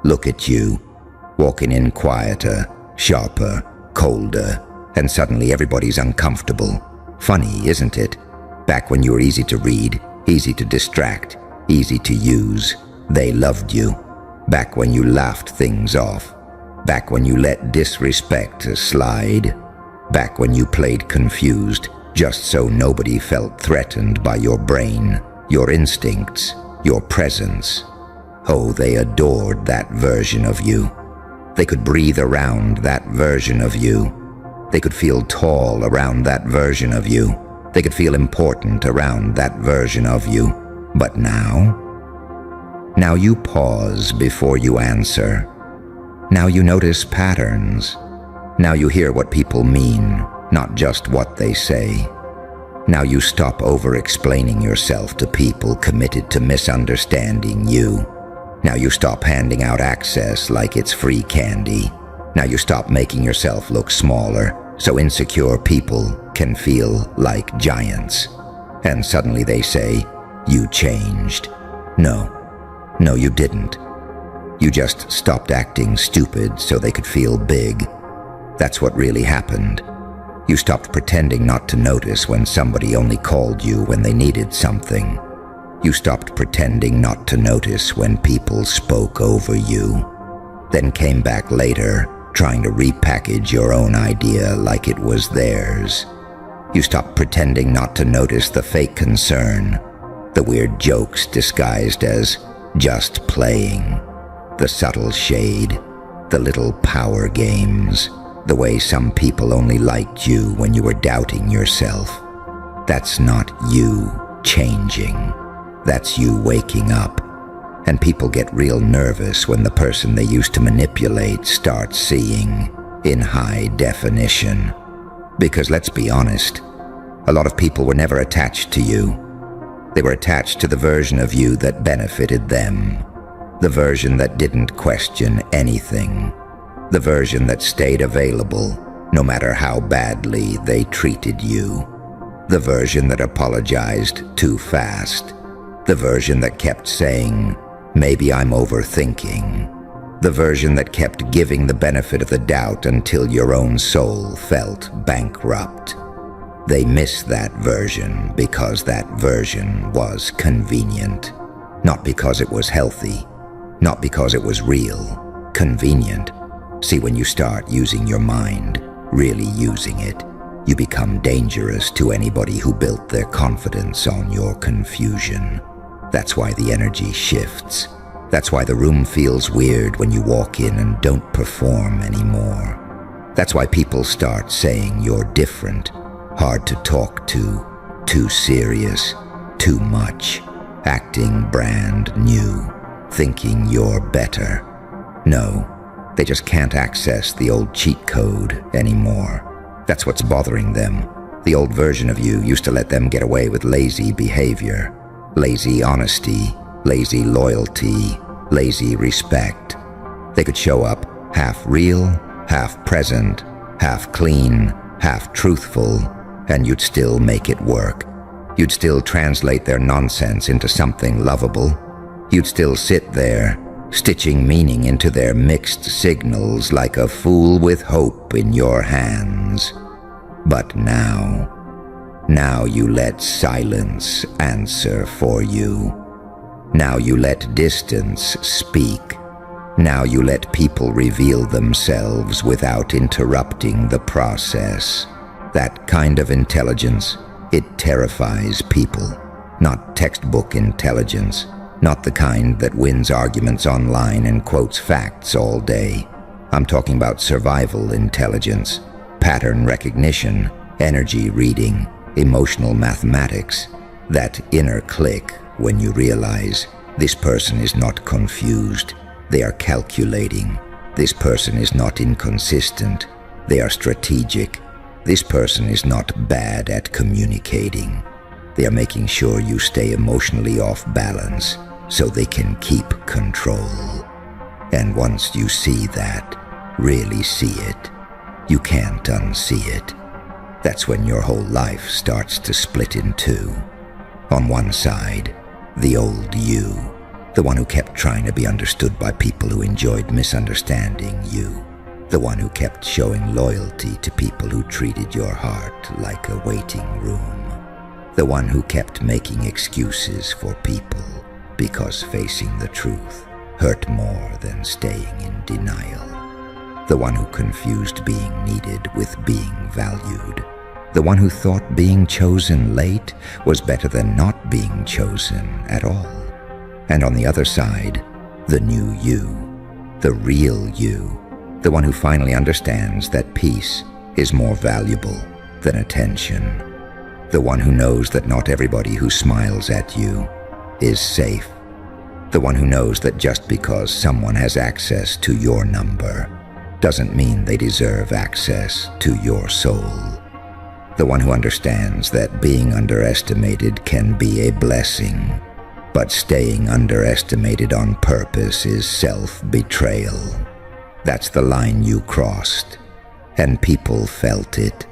look at you, walking in quieter, sharper, colder, and suddenly everybody's uncomfortable. Funny, isn't it? Back when you were easy to read, easy to distract, easy to use, they loved you. Back when you laughed things off. Back when you let disrespect slide. Back when you played confused, just so nobody felt threatened by your brain, your instincts, your presence. Oh, they adored that version of you. They could breathe around that version of you. They could feel tall around that version of you. They could feel important around that version of you. But now you pause before you answer. Now you notice patterns. Now you hear what people mean, not just what they say. Now you stop over-explaining yourself to people committed to misunderstanding you. Now you stop handing out access like it's free candy. Now you stop making yourself look smaller so insecure people can feel like giants. And suddenly they say, you changed. No, you didn't. You just stopped acting stupid so they could feel big. That's what really happened. You stopped pretending not to notice when somebody only called you when they needed something. You stopped pretending not to notice when people spoke over you, then came back later trying to repackage your own idea like it was theirs. You stopped pretending not to notice the fake concern, the weird jokes disguised as just playing, the subtle shade, the little power games, the way some people only liked you when you were doubting yourself. That's not you changing. That's you waking up. And people get real nervous when the person they used to manipulate starts seeing in high definition. Because let's be honest, a lot of people were never attached to you. They were attached to the version of you that benefited them, the version that didn't question anything, the version that stayed available no matter how badly they treated you, the version that apologized too fast, the version that kept saying, maybe I'm overthinking, the version that kept giving the benefit of the doubt until your own soul felt bankrupt. They missed that version because that version was convenient, not because it was healthy, not because it was real, convenient. See, when you start using your mind, really using it, you become dangerous to anybody who built their confidence on your confusion. That's why the energy shifts. That's why the room feels weird when you walk in and don't perform anymore. That's why people start saying you're different, hard to talk to, too serious, too much, acting brand new, thinking you're better. No, they just can't access the old cheat code anymore. That's what's bothering them. The old version of you used to let them get away with lazy behavior, lazy honesty, lazy loyalty, lazy respect. They could show up half real, half present, half clean, half truthful, and you'd still make it work. You'd still translate their nonsense into something lovable. You'd still sit there, stitching meaning into their mixed signals like a fool with hope in your hands. But now you let silence answer for you. Now you let distance speak. Now you let people reveal themselves without interrupting the process. That kind of intelligence, it terrifies people. Not textbook intelligence, not the kind that wins arguments online and quotes facts all day. I'm talking about survival intelligence, pattern recognition, energy reading, emotional mathematics, that inner click when you realize this person is not confused, they are calculating. This person is not inconsistent, they are strategic. This person is not bad at communicating. They are making sure you stay emotionally off balance so they can keep control. And once you see that, really see it, you can't unsee it. That's when your whole life starts to split in two. On one side, the old you, The one who kept trying to be understood by people who enjoyed misunderstanding you. The one who kept showing loyalty to people who treated your heart like a waiting room. The one who kept making excuses for people because facing the truth hurt more than staying in denial. The one who confused being needed with being valued. The one who thought being chosen late was better than not being chosen at all. And on the other side, the new you, the real you, the one who finally understands that peace is more valuable than attention. The one who knows that not everybody who smiles at you is safe. The one who knows that just because someone has access to your number doesn't mean they deserve access to your soul. The one who understands that being underestimated can be a blessing, but staying underestimated on purpose is self-betrayal. That's the line you crossed, and people felt it.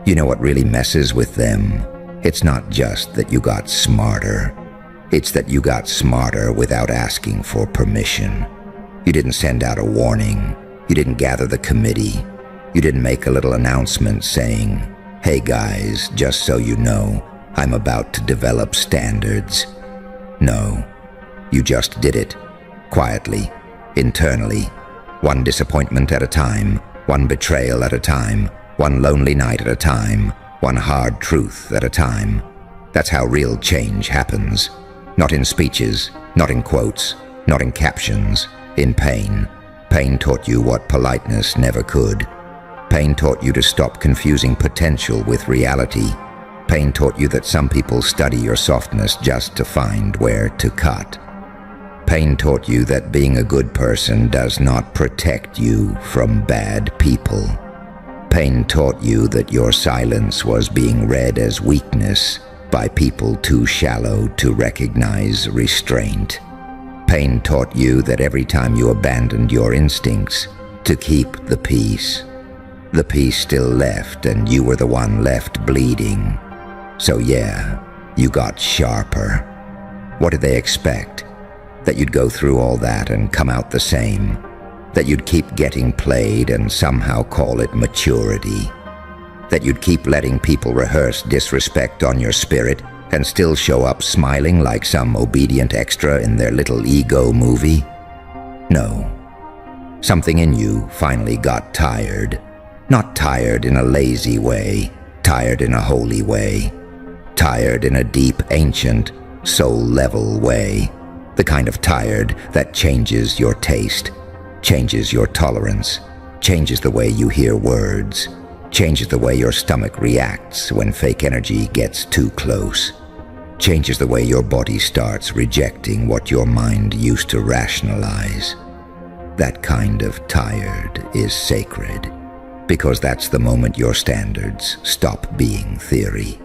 You know what really messes with them? It's not just that you got smarter. It's that you got smarter without asking for permission. You didn't send out a warning. You didn't gather the committee. You didn't make a little announcement saying, "Hey guys, just so you know, I'm about to develop standards." No, you just did it, quietly, internally, one disappointment at a time, one betrayal at a time, one lonely night at a time, one hard truth at a time. That's how real change happens. Not in speeches, not in quotes, not in captions, in pain. Pain taught you what politeness never could. Pain taught you to stop confusing potential with reality. Pain taught you that some people study your softness just to find where to cut. Pain taught you that being a good person does not protect you from bad people. Pain taught you that your silence was being read as weakness by people too shallow to recognize restraint. Pain taught you that every time you abandoned your instincts to keep the peace still left and you were the one left bleeding. So yeah, you got sharper. What did they expect? That you'd go through all that and come out the same? That you'd keep getting played and somehow call it maturity? That you'd keep letting people rehearse disrespect on your spirit and still show up smiling like some obedient extra in their little ego movie? No. Something in you finally got tired. Not tired in a lazy way, tired in a holy way. Tired in a deep, ancient, soul-level way. The kind of tired that changes your taste, changes your tolerance, changes the way you hear words, changes the way your stomach reacts when fake energy gets too close, changes the way your body starts rejecting what your mind used to rationalize. That kind of tired is sacred, because that's the moment your standards stop being theory.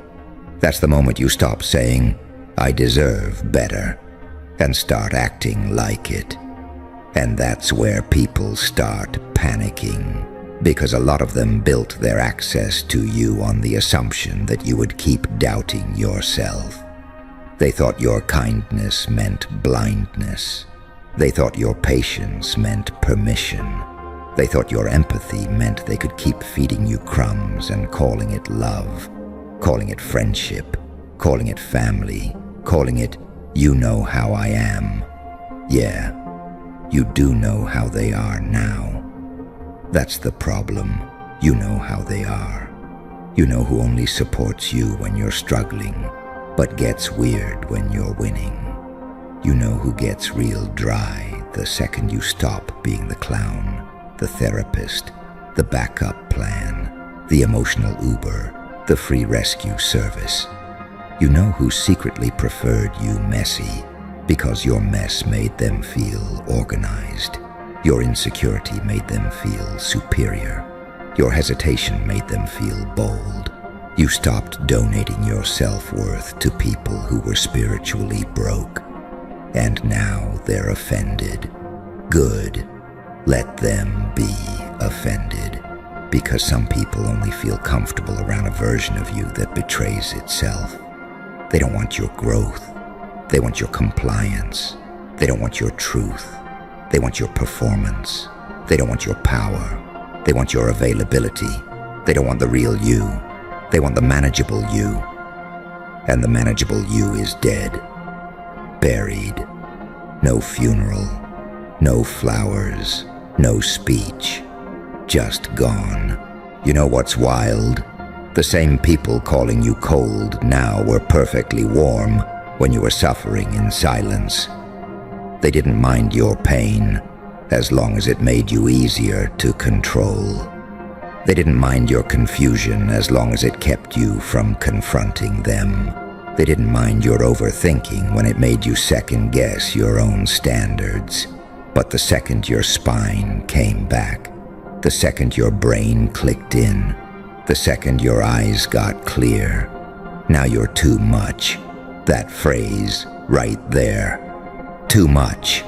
That's the moment you stop saying, "I deserve better," and start acting like it. And that's where people start panicking, because a lot of them built their access to you on the assumption that you would keep doubting yourself. They thought your kindness meant blindness. They thought your patience meant permission. They thought your empathy meant they could keep feeding you crumbs and calling it love, calling it friendship, calling it family, calling it, "You know how I am." Yeah, you do know how they are now. That's the problem. You know how they are. You know who only supports you when you're struggling, but gets weird when you're winning. You know who gets real dry the second you stop being the clown, the therapist, the backup plan, the emotional Uber, the free rescue service. You know who secretly preferred you messy because your mess made them feel organized. Your insecurity made them feel superior. Your hesitation made them feel bold. You stopped donating your self-worth to people who were spiritually broke. And now they're offended. Good. Let them be offended. Because some people only feel comfortable around a version of you that betrays itself. They don't want your growth. They want your compliance. They don't want your truth. They want your performance. They don't want your power. They want your availability. They don't want the real you. They want the manageable you. And the manageable you is dead. Buried. No funeral. No flowers. No speech. Just gone. You know what's wild? The same people calling you cold now were perfectly warm when you were suffering in silence. They didn't mind your pain as long as it made you easier to control. They didn't mind your confusion as long as it kept you from confronting them. They didn't mind your overthinking when it made you second-guess your own standards. But the second your spine came back, the second your brain clicked in, the second your eyes got clear, now you're too much. That phrase right there. Too much.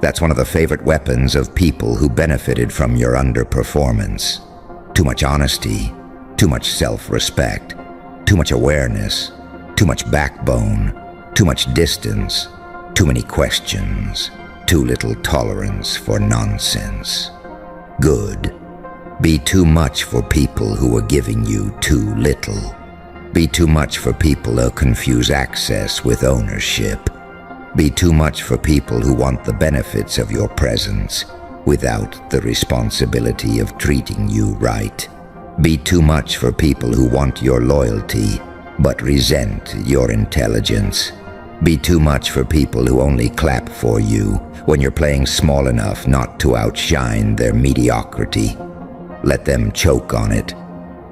That's one of the favorite weapons of people who benefited from your underperformance. Too much honesty, too much self-respect, too much awareness, too much backbone, too much distance, too many questions, too little tolerance for nonsense. Good. Be too much for people who are giving you too little. Be too much for people who confuse access with ownership. Be too much for people who want the benefits of your presence without the responsibility of treating you right. Be too much for people who want your loyalty but resent your intelligence. Be too much for people who only clap for you when you're playing small enough not to outshine their mediocrity. Let them choke on it.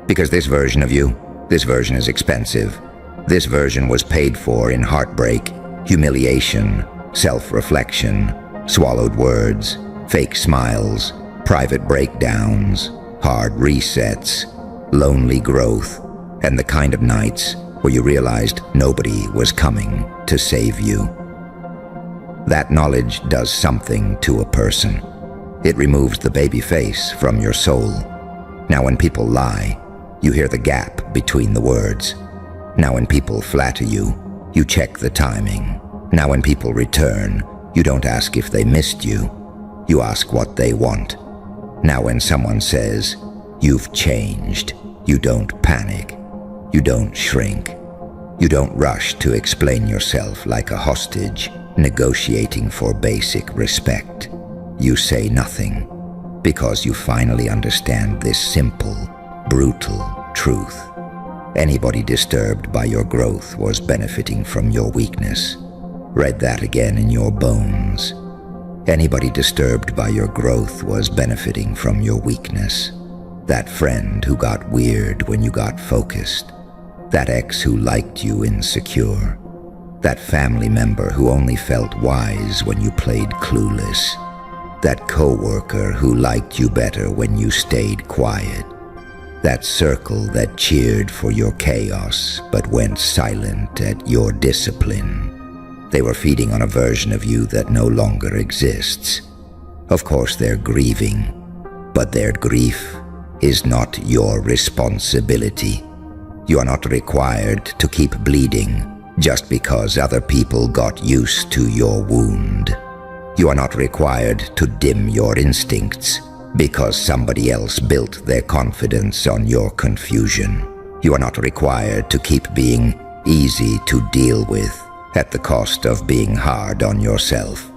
Because this version of you, this version is expensive. This version was paid for in heartbreak, humiliation, self-reflection, swallowed words, fake smiles, private breakdowns, hard resets, lonely growth, and the kind of nights where you realized nobody was coming to save you. That knowledge does something to a person. It removes the baby face from your soul. Now when people lie, you hear the gap between the words. Now when people flatter you, you check the timing. Now when people return, you don't ask if they missed you. You ask what they want. Now when someone says, "You've changed," you don't panic. You don't shrink. You don't rush to explain yourself like a hostage, negotiating for basic respect. You say nothing, because you finally understand this simple, brutal truth. Anybody disturbed by your growth was benefiting from your weakness. Read that again in your bones. Anybody disturbed by your growth was benefiting from your weakness. That friend who got weird when you got focused. That ex who liked you insecure. That family member who only felt wise when you played clueless. That coworker who liked you better when you stayed quiet. That circle that cheered for your chaos but went silent at your discipline. They were feeding on a version of you that no longer exists. Of course they're grieving, but their grief is not your responsibility. You are not required to keep bleeding just because other people got used to your wound. You are not required to dim your instincts because somebody else built their confidence on your confusion. You are not required to keep being easy to deal with at the cost of being hard on yourself.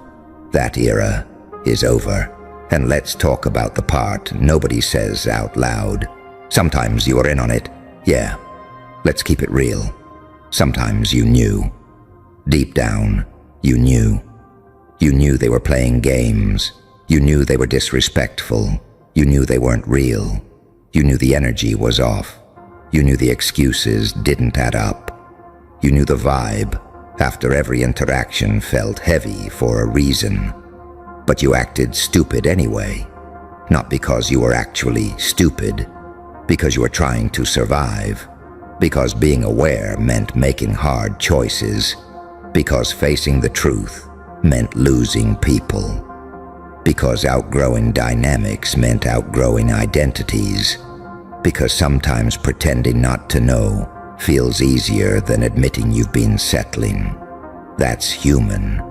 That era is over, and let's talk about the part nobody says out loud. Sometimes you were in on it, yeah. Let's keep it real. Sometimes you knew. Deep down, you knew. You knew they were playing games. You knew they were disrespectful. You knew they weren't real. You knew the energy was off. You knew the excuses didn't add up. You knew the vibe after every interaction felt heavy for a reason. But you acted stupid anyway. Not because you were actually stupid, because you were trying to survive. Because being aware meant making hard choices. Because facing the truth meant losing people. Because outgrowing dynamics meant outgrowing identities. Because sometimes pretending not to know feels easier than admitting you've been settling. That's human.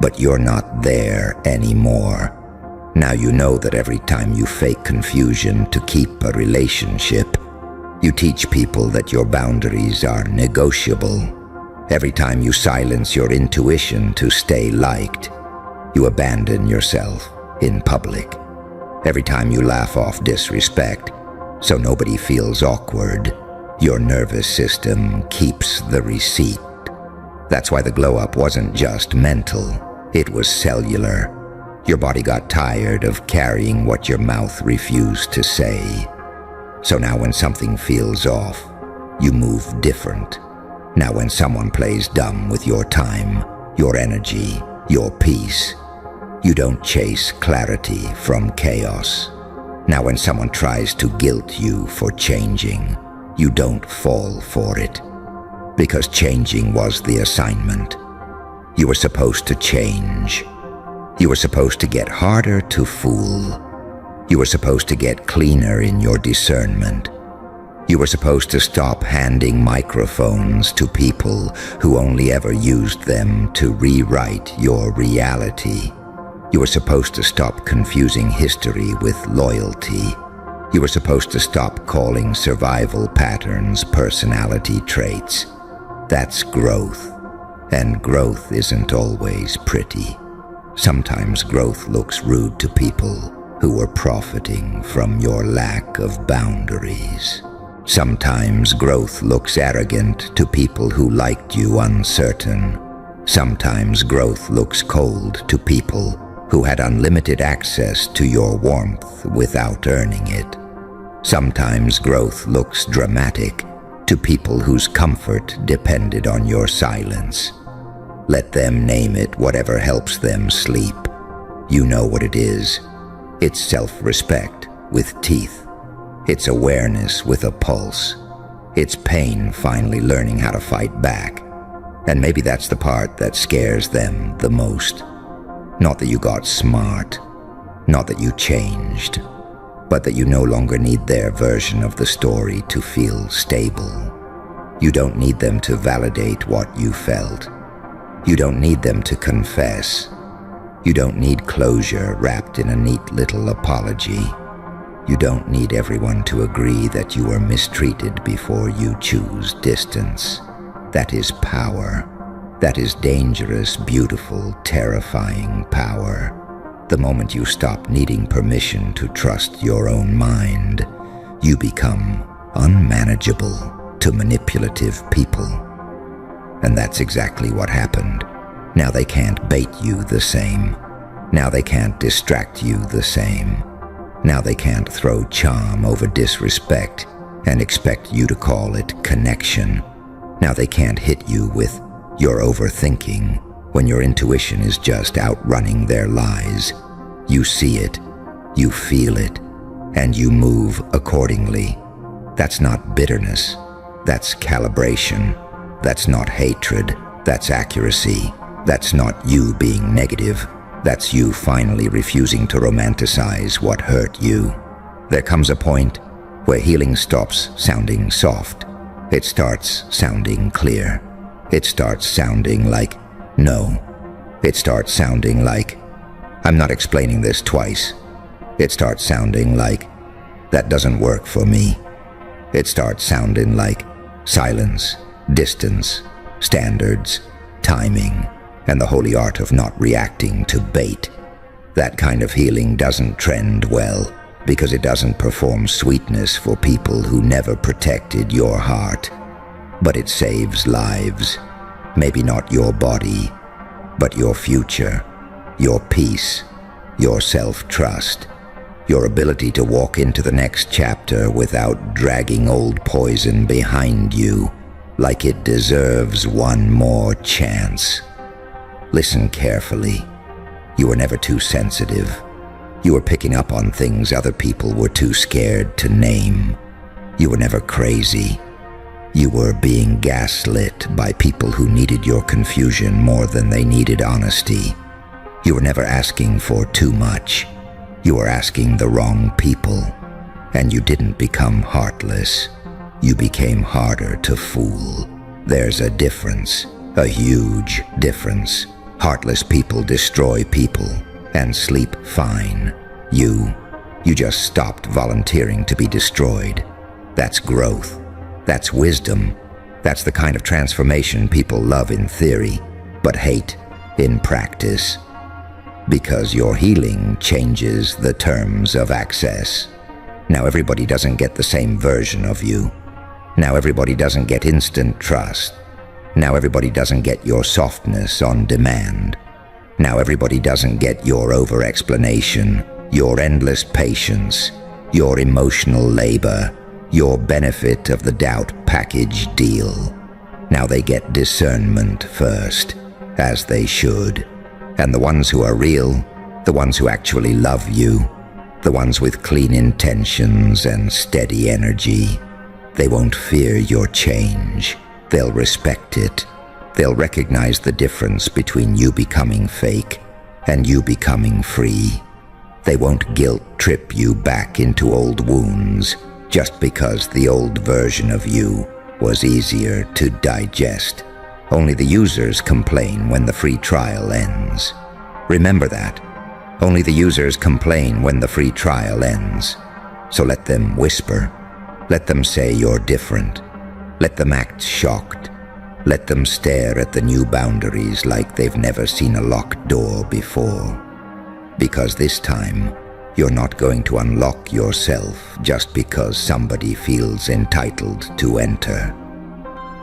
but you're not there anymore. Now you know that every time you fake confusion to keep a relationship, you teach people that your boundaries are negotiable. Every time you silence your intuition to stay liked, you abandon yourself in public. Every time you laugh off disrespect, so nobody feels awkward, your nervous system keeps the receipt. That's why the glow-up wasn't just mental, it was cellular. Your body got tired of carrying what your mouth refused to say. So now when something feels off, you move different. Now when someone plays dumb with your time, your energy, your peace, you don't chase clarity from chaos. Now when someone tries to guilt you for changing, you don't fall for it. Because changing was the assignment. You were supposed to change. You were supposed to get harder to fool. You were supposed to get cleaner in your discernment. You were supposed to stop handing microphones to people who only ever used them to rewrite your reality. You were supposed to stop confusing history with loyalty. You were supposed to stop calling survival patterns personality traits. That's growth. And growth isn't always pretty. Sometimes growth looks rude to people who are profiting from your lack of boundaries. Sometimes growth looks arrogant to people who liked you uncertain. Sometimes growth looks cold to people who had unlimited access to your warmth without earning it. Sometimes growth looks dramatic to people whose comfort depended on your silence. Let them name it whatever helps them sleep. You know what it is. It's self-respect with teeth. It's awareness with a pulse. It's pain finally learning how to fight back. And maybe that's the part that scares them the most. Not that you got smart, not that you changed, but that you no longer need their version of the story to feel stable. You don't need them to validate what you felt. You don't need them to confess. You don't need closure wrapped in a neat little apology. You don't need everyone to agree that you were mistreated before you choose distance. That is power. That is dangerous, beautiful, terrifying power. The moment you stop needing permission to trust your own mind, you become unmanageable to manipulative people. And that's exactly what happened. Now they can't bait you the same. Now they can't distract you the same. Now they can't throw charm over disrespect and expect you to call it connection. Now they can't hit you with "you're overthinking" when your intuition is just outrunning their lies. You see it, you feel it, and you move accordingly. That's not bitterness. That's calibration. That's not hatred. That's accuracy. That's not you being negative. That's you finally refusing to romanticize what hurt you. There comes a point where healing stops sounding soft. It starts sounding clear. It starts sounding like no. It starts sounding like "I'm not explaining this twice." It starts sounding like "that doesn't work for me." It starts sounding like silence, distance, standards, timing, and the holy art of not reacting to bait. That kind of healing doesn't trend well because it doesn't perform sweetness for people who never protected your heart. But it saves lives. Maybe not your body, but your future, your peace, your self-trust, your ability to walk into the next chapter without dragging old poison behind you, like it deserves one more chance. Listen carefully. You were never too sensitive. You were picking up on things other people were too scared to name. You were never crazy. You were being gaslit by people who needed your confusion more than they needed honesty. You were never asking for too much. You were asking the wrong people. And you didn't become heartless. You became harder to fool. There's a difference, a huge difference. Heartless people destroy people and sleep fine. You just stopped volunteering to be destroyed. That's growth. That's wisdom. That's the kind of transformation people love in theory, but hate in practice. Because your healing changes the terms of access. Now everybody doesn't get the same version of you. Now everybody doesn't get instant trust. Now everybody doesn't get your softness on demand. Now everybody doesn't get your over-explanation, your endless patience, your emotional labor, your benefit of the doubt package deal. Now they get discernment first, as they should. And the ones who are real, the ones who actually love you, the ones with clean intentions and steady energy, they won't fear your change. They'll respect it. They'll recognize the difference between you becoming fake and you becoming free. They won't guilt trip you back into old wounds just because the old version of you was easier to digest. Only the users complain when the free trial ends. Remember that. Only the users complain when the free trial ends. So let them whisper. Let them say you're different. Let them act shocked. Let them stare at the new boundaries like they've never seen a locked door before. Because this time, you're not going to unlock yourself just because somebody feels entitled to enter.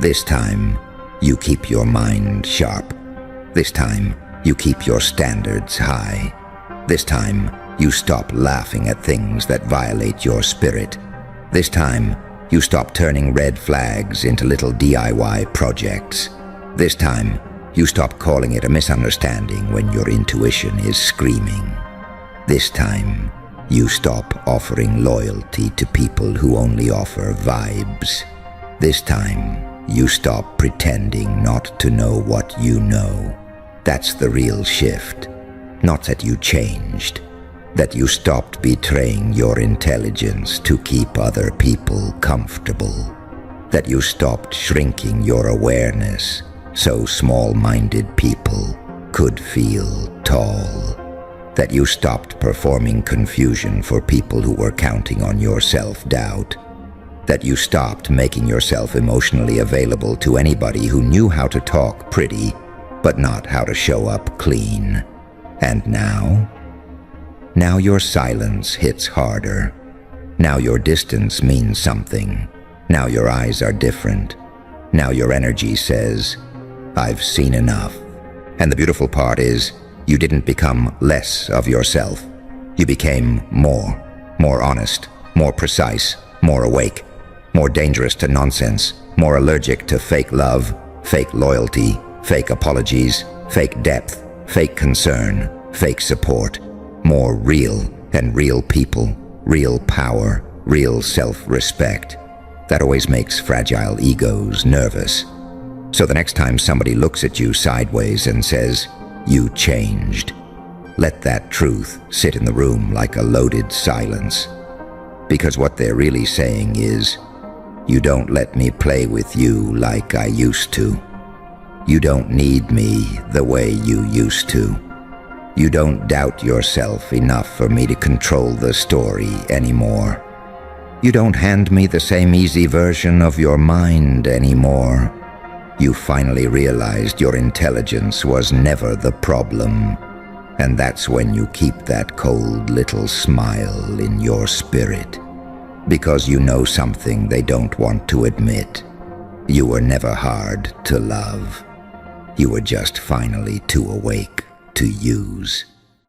This time, you keep your mind sharp. This time, you keep your standards high. This time, you stop laughing at things that violate your spirit. This time, you stop turning red flags into little DIY projects. This time, you stop calling it a misunderstanding when your intuition is screaming. This time, you stop offering loyalty to people who only offer vibes. This time, you stop pretending not to know what you know. That's the real shift. Not that you changed. That you stopped betraying your intelligence to keep other people comfortable. That you stopped shrinking your awareness so small-minded people could feel tall. That you stopped performing confusion for people who were counting on your self-doubt. That you stopped making yourself emotionally available to anybody who knew how to talk pretty, but not how to show up clean. And now your silence hits harder. Now your distance means something. Now your eyes are different. Now your energy says, I've seen enough. And the beautiful part is, you didn't become less of yourself. You became more honest, more precise, more awake, more dangerous to nonsense, more allergic to fake love, fake loyalty, fake apologies, fake depth, fake concern, fake support. More real and real people, real power, real self-respect. That always makes fragile egos nervous. So the next time somebody looks at you sideways and says, you changed, let that truth sit in the room like a loaded silence. Because what they're really saying is, you don't let me play with you like I used to. You don't need me the way you used to. You don't doubt yourself enough for me to control the story anymore. You don't hand me the same easy version of your mind anymore. You finally realized your intelligence was never the problem. And that's when you keep that cold little smile in your spirit. Because you know something they don't want to admit. You were never hard to love. You were just finally too awake to use.